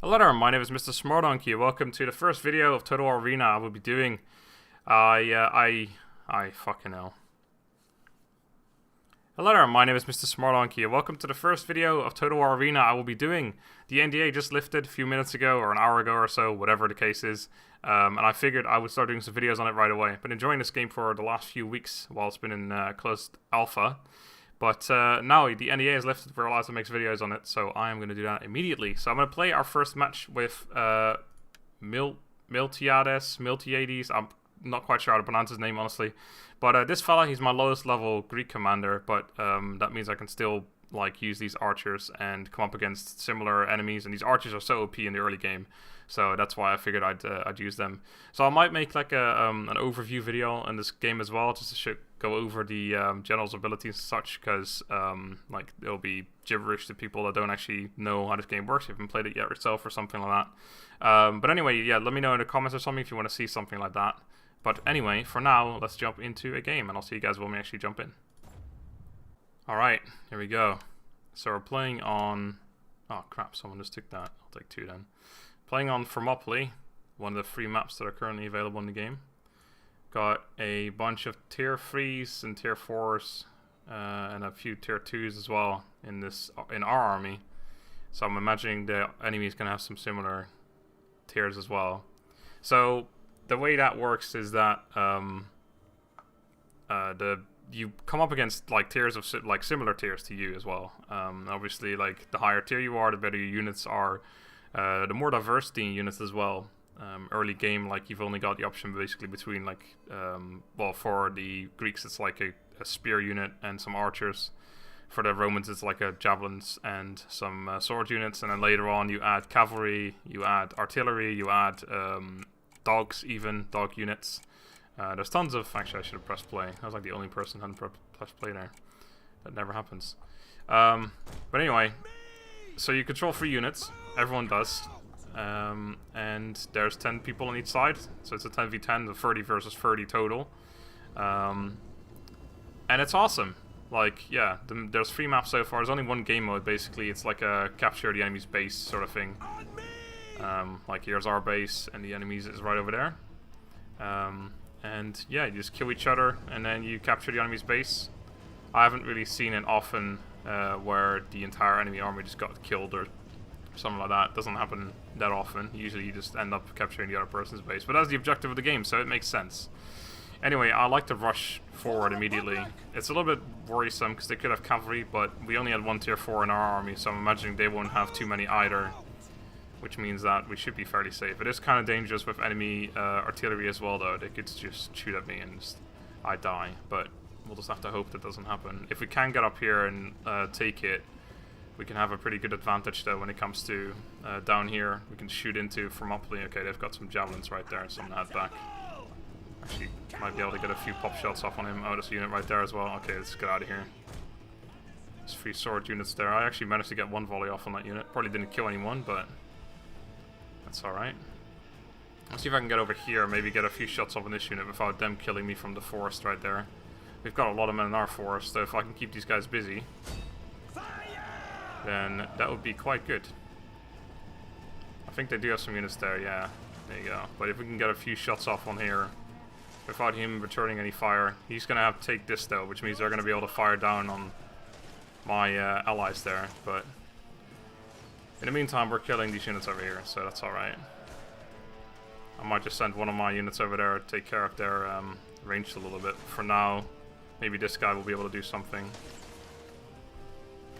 Hello there, my name is Mr. Smartdonkey. Welcome to the first video of Total War Arena I will be doing. I fucking hell. Hello there, my name is Mr. Smartdonkey, and welcome to the first video of Total War Arena I will be doing. The NDA just lifted a few minutes ago, or an hour ago or so, whatever the case is. And I figured I would start doing some videos on it right away. I've been enjoying this game for the last few weeks while it's been in closed alpha. But now the NDA is lifted, we're allowed to make videos on it, so I am going to do that immediately. So I'm going to play our first match with Miltiades. I'm not quite sure how to pronounce his name, honestly. But this fella, he's my lowest level Greek commander, but that means I can still use these archers and come up against similar enemies. And these archers are so OP in the early game, so that's why I figured I'd use them. So I might make an overview video on this game as well, just to go over the general's abilities and such, because it'll be gibberish to people that don't actually know how this game works. If you haven't played it yet yourself or something like that. But anyway, yeah, let me know in the comments or something if you want to see something like that. But anyway, for now, let's jump into a game, and I'll see you guys when we actually jump in. Alright, here we go. So we're playing on... Oh crap, someone just took that. I'll take two then. Playing on Thermopylae, one of the free maps that are currently available in the game. Got a bunch of tier 3s and tier 4s, and a few tier 2s as well in our army. So I'm imagining the enemy's gonna have some similar tiers as well. So the way that works is that you come up against tiers of similar tiers to you as well. Obviously, the higher tier you are, the better your units are. The more diversity in units as well. Early game, you've only got the option basically between well, for the Greeks it's a spear unit and some archers. For the Romans it's a javelins and some sword units, and then later on you add cavalry, you add artillery, you add dogs, even dog units. There's tons of... Actually, I should have pressed play. I was the only person who hadn't pressed play there. That never happens. But anyway, so you control 3 units. Everyone does. And there's 10 people on each side. So it's a 10v10, the 30 versus 30 total. And it's awesome. Yeah, there's 3 maps so far. There's only one game mode, basically. It's a capture the enemy's base sort of thing. Here's our base, and the enemy's is right over there. And yeah, you just kill each other, and then you capture the enemy's base. I haven't really seen it often where the entire enemy army just got killed or something like that. It doesn't happen that often. Usually you just end up capturing the other person's base. But that's the objective of the game, so it makes sense. Anyway, I like to rush forward immediately. It's a little bit worrisome because they could have cavalry, but we only had 1 tier 4 in our army, so I'm imagining they won't have too many either, which means that we should be fairly safe. It is kind of dangerous with enemy artillery as well, though. They could just shoot at me and I die, but we'll just have to hope that doesn't happen. If we can get up here and take it, we can have a pretty good advantage, though, when it comes to down here. We can shoot into Thermopylae. Okay, they've got some javelins right there, so I'm gonna head back. Actually, might be able to get a few pop shots off on him. Oh, there's a unit right there as well. Okay, let's get out of here. There's 3 sword units there. I actually managed to get 1 volley off on that unit. Probably didn't kill anyone, but that's alright. Let's see if I can get over here, maybe get a few shots off on this unit without them killing me from the forest right there. We've got a lot of men in our forest, so if I can keep these guys busy, then that would be quite good. I think they do have some units there, yeah. There you go. But if we can get a few shots off on here without him returning any fire, he's going to have to take this, though, which means they're going to be able to fire down on my allies there. But in the meantime, we're killing these units over here, so that's alright. I might just send one of my units over there to take care of their range a little bit. For now, maybe this guy will be able to do something.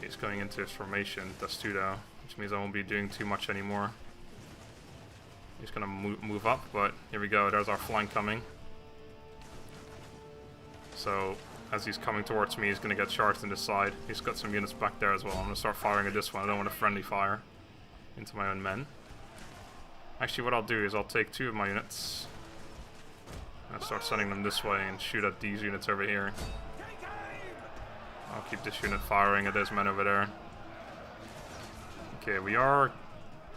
He's going into his formation, Testudo, which means I won't be doing too much anymore. He's going to move up, but here we go, there's our flank coming. So, as he's coming towards me, he's going to get charged in this side. He's got some units back there as well. I'm going to start firing at this one. I don't want a friendly fire into my own men. Actually, what I'll do is I'll take 2 of my units and start sending them this way and shoot at these units over here. I'll keep this unit firing at those men over there. Okay,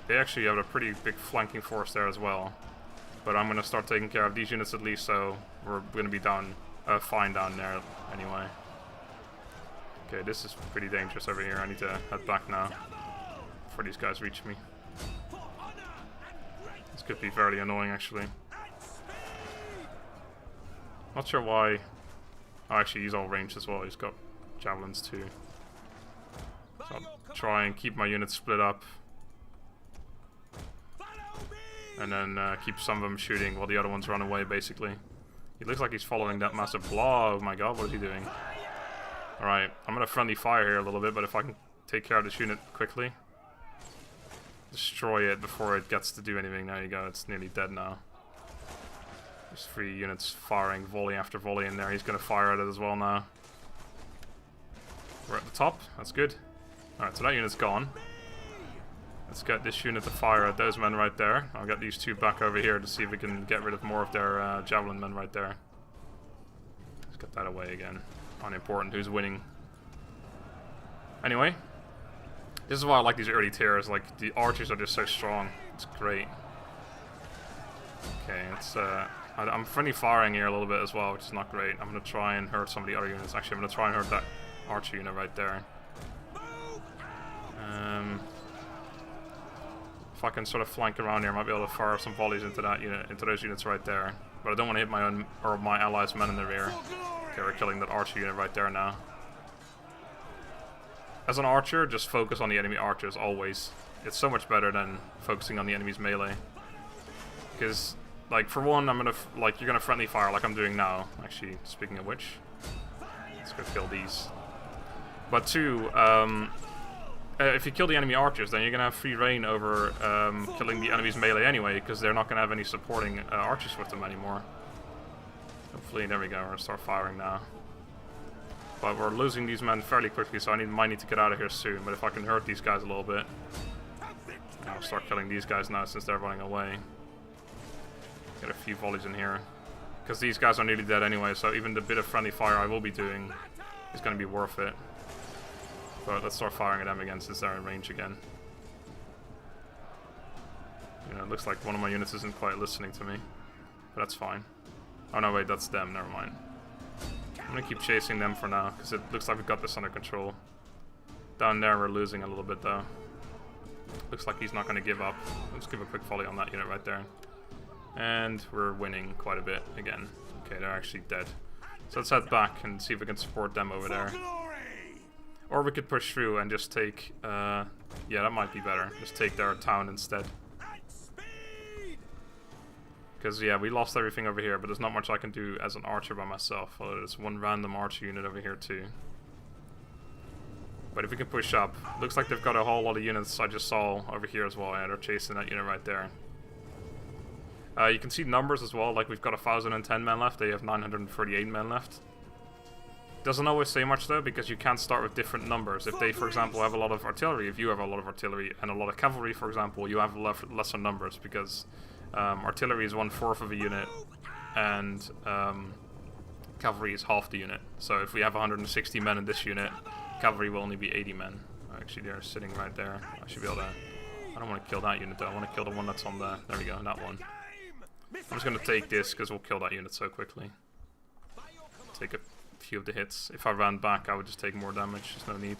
they actually have a pretty big flanking force there as well. But I'm going to start taking care of these units at least, so we're going to be fine down there anyway. Okay, this is pretty dangerous over here. I need to head back now before these guys reach me. This could be fairly annoying, actually. Not sure why. Oh, actually, he's all ranged as well. He's got javelins too. So I'll try and keep my units split up. And then keep some of them shooting while the other ones run away, basically. He looks like he's following that massive blob. Oh my god, what is he doing? Alright, I'm gonna friendly fire here a little bit, but if I can take care of this unit quickly. Destroy it before it gets to do anything. There you go, it's nearly dead now. There's 3 units firing volley after volley in there. He's gonna fire at it as well now. We're at the top, that's good. Alright, so that unit's gone. Let's get this unit to fire at those men right there. I'll get these 2 back over here to see if we can get rid of more of their javelin men right there. Let's get that away again. Unimportant who's winning. Anyway, this is why I like these early tiers. Like, the archers are just so strong. It's great. Okay, it's I'm friendly firing here a little bit as well, which is not great. I'm gonna try and hurt some of the other units. Actually, I'm gonna try and hurt that archer unit right there. If I can sort of flank around here, I might be able to fire some volleys into that unit, into those units right there. But I don't want to hit my own or my allies' men in the rear. Okay, we're killing that archer unit right there now. As an archer, just focus on the enemy archers always. It's so much better than focusing on the enemy's melee. Because, like, for one, you're gonna friendly fire like I'm doing now. Actually, speaking of which, let's go kill these. But 2, if you kill the enemy archers, then you're going to have free reign over killing the enemy's melee anyway, because they're not going to have any supporting archers with them anymore. Hopefully, there we go, we're going to start firing now. But we're losing these men fairly quickly, so I might need to get out of here soon. But if I can hurt these guys a little bit, I'll start killing these guys now since they're running away. Get a few volleys in here. Because these guys are nearly dead anyway, so even the bit of friendly fire I will be doing is going to be worth it. But let's start firing at them again since they're in range again. You know, it looks like one of my units isn't quite listening to me. But that's fine. Oh no, wait, that's them. Never mind. I'm gonna keep chasing them for now, because it looks like we've got this under control. Down there we're losing a little bit though. Looks like he's not gonna give up. Let's give a quick volley on that unit right there. And we're winning quite a bit again. Okay, they're actually dead. So let's head back and see if we can support them over there. Or we could push through and just take, yeah, that might be better. Just take their town instead. Because, yeah, we lost everything over here, but there's not much I can do as an archer by myself. Although there's one random archer unit over here too. But if we can push up, looks like they've got a whole lot of units I just saw over here as well. Yeah, they're chasing that unit right there. You can see numbers as well, like we've got 1,010 men left, they have 938 men left. Doesn't always say much though, because you can't start with different numbers. If they, for example, have a lot of artillery, if you have a lot of artillery and a lot of cavalry, for example, you have lesser numbers, because artillery is 1/4 of a unit, and cavalry is half the unit. So if we have 160 men in this unit, cavalry will only be 80 men. Actually, they're sitting right there. I should be able to... I don't want to kill that unit though, I want to kill the one that's on the... There we go, that one. I'm just going to take this, because we'll kill that unit so quickly. Take a few of the hits. If I ran back, I would just take more damage. There's no need.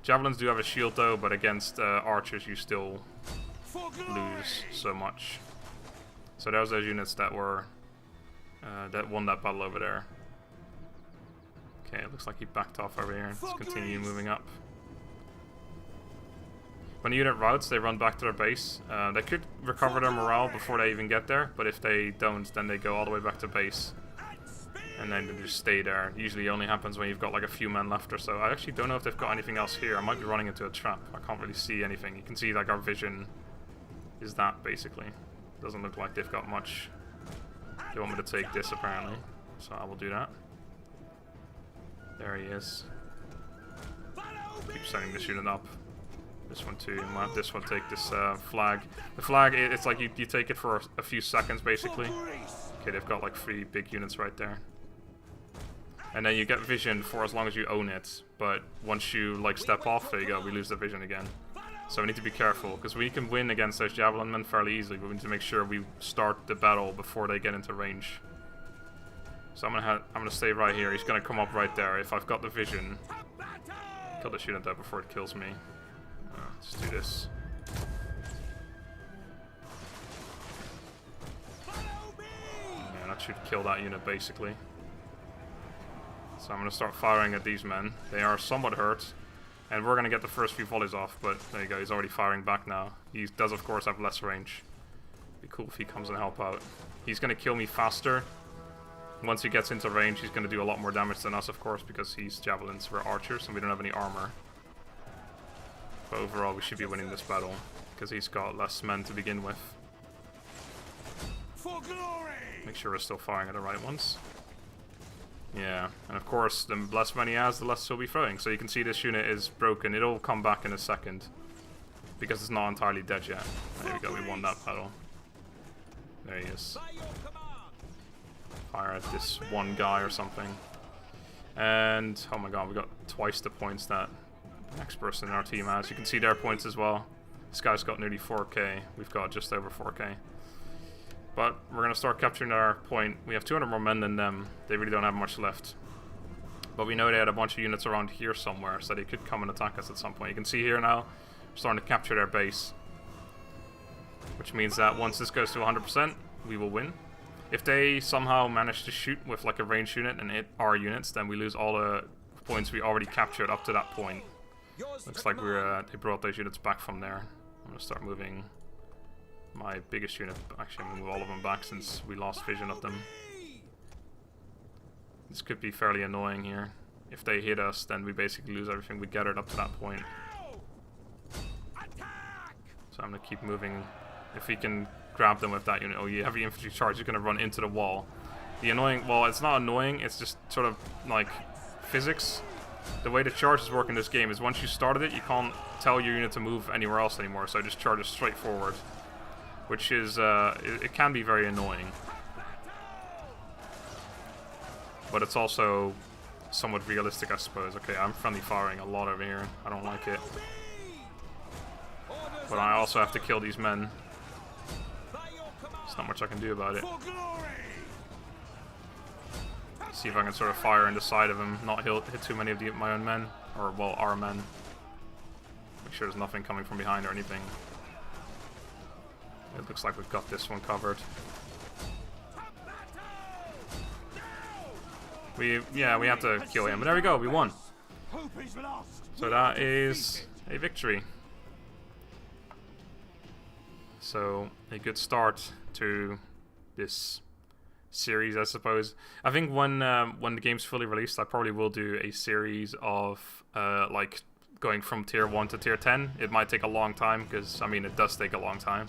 Javelins do have a shield though, but against archers you still lose so much. So there's those units that were that won that battle over there. Okay, it looks like he backed off over here. Let's continue moving up. When a unit routes, they run back to their base. They could recover their morale before they even get there, but if they don't, then they go all the way back to base. And then they just stay there. Usually only happens when you've got like a few men left or so. I actually don't know if they've got anything else here. I might be running into a trap. I can't really see anything. You can see like our vision is that basically. Doesn't look like they've got much. They want me to take this apparently, so I will do that. There he is. Keep setting this unit up. This one too. We'll have this one take this flag. The flag, it's like you take it for a few seconds basically. Okay, they've got like 3 big units right there. And then you get vision for as long as you own it. But once you like step off, there you go, we lose the vision again. So we need to be careful, because we can win against those javelin men fairly easily, but we need to make sure we start the battle before they get into range. So I'm gonna stay right here. He's gonna come up right there. If I've got the vision, kill the unit there before it kills me. Let's do this. should kill that unit basically. So I'm going to start firing at these men. They are somewhat hurt. And we're going to get the first few volleys off, but there you go, he's already firing back now. He does of course have less range. Be cool if he comes and help out. He's going to kill me faster. Once he gets into range, he's going to do a lot more damage than us, of course, because he's javelins, we're archers, and we don't have any armor. But overall, we should be winning this battle, because he's got less men to begin with. For glory! Make sure we're still firing at the right ones. Yeah, and of course, the less men he has, the less he'll be throwing. So you can see this unit is broken. It'll come back in a second, because it's not entirely dead yet. There we go, we won that battle. There he is. Fire at this one guy or something. And, oh my god, we got twice the points that the next person in our team has. You can see their points as well. This guy's got nearly 4k. We've got just over 4k. But we're going to start capturing our point. We have 200 more men than them. They really don't have much left. But we know they had a bunch of units around here somewhere, so they could come and attack us at some point. You can see here now, we're starting to capture their base. Which means that once this goes to 100%, we will win. If they somehow manage to shoot with like a ranged unit and hit our units, then we lose all the points we already captured up to that point. Looks like they brought those units back from there. I'm going to start moving my biggest unit. Actually, I'm going to move all of them back since we lost vision of them. This could be fairly annoying here. If they hit us, then we basically lose everything we gathered up to that point. So I'm going to keep moving. If we can grab them with that unit. Oh, you heavy infantry charge is going to run into the wall. The annoying, well, it's not annoying, it's just sort of like physics. The way the charges work in this game is once you started it, you can't tell your unit to move anywhere else anymore, so it just charges straight forward. Which is, it can be very annoying. But it's also somewhat realistic, I suppose. Okay, I'm friendly firing a lot over here. I don't like it. But I also have to kill these men. There's not much I can do about it. See if I can sort of fire in the side of him, not hit too many of my own men. Or, well, our men. Make sure there's nothing coming from behind or anything. It looks like we've got this one covered. We have to kill him. But there we go, we won. So that is a victory. So, a good start to this series, I suppose. I think when the game's fully released, I probably will do a series of like going from tier 1 to tier 10. It might take a long time, because, I mean, it does take a long time.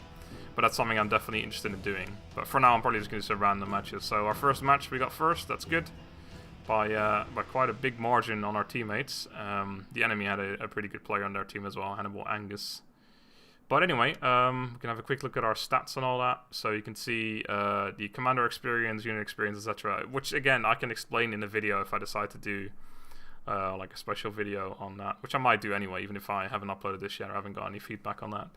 But that's something I'm definitely interested in doing. But for now, I'm probably just going to do some random matches. So our first match we got first, that's good. By quite a big margin on our teammates. The enemy had a pretty good player on their team as well, Hannibal Angus. But anyway, we can have a quick look at our stats and all that. So you can see the commander experience, unit experience, etc. Which, again, I can explain in the video if I decide to do like a special video on that. Which I might do anyway, even if I haven't uploaded this yet or haven't got any feedback on that.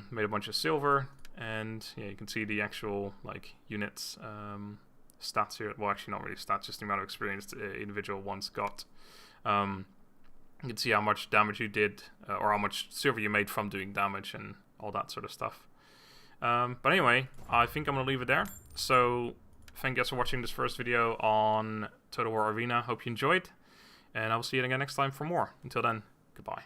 Made a bunch of silver. And yeah, you can see the actual like units stats here. Well, actually not really stats, just the amount of experience the individual ones got. You can see how much damage you did, or how much silver you made from doing damage and all that sort of stuff. But anyway, I think I'm going to leave it there. So, thank you guys for watching this first video on Total War Arena. Hope you enjoyed. And I will see you again next time for more. Until then, goodbye.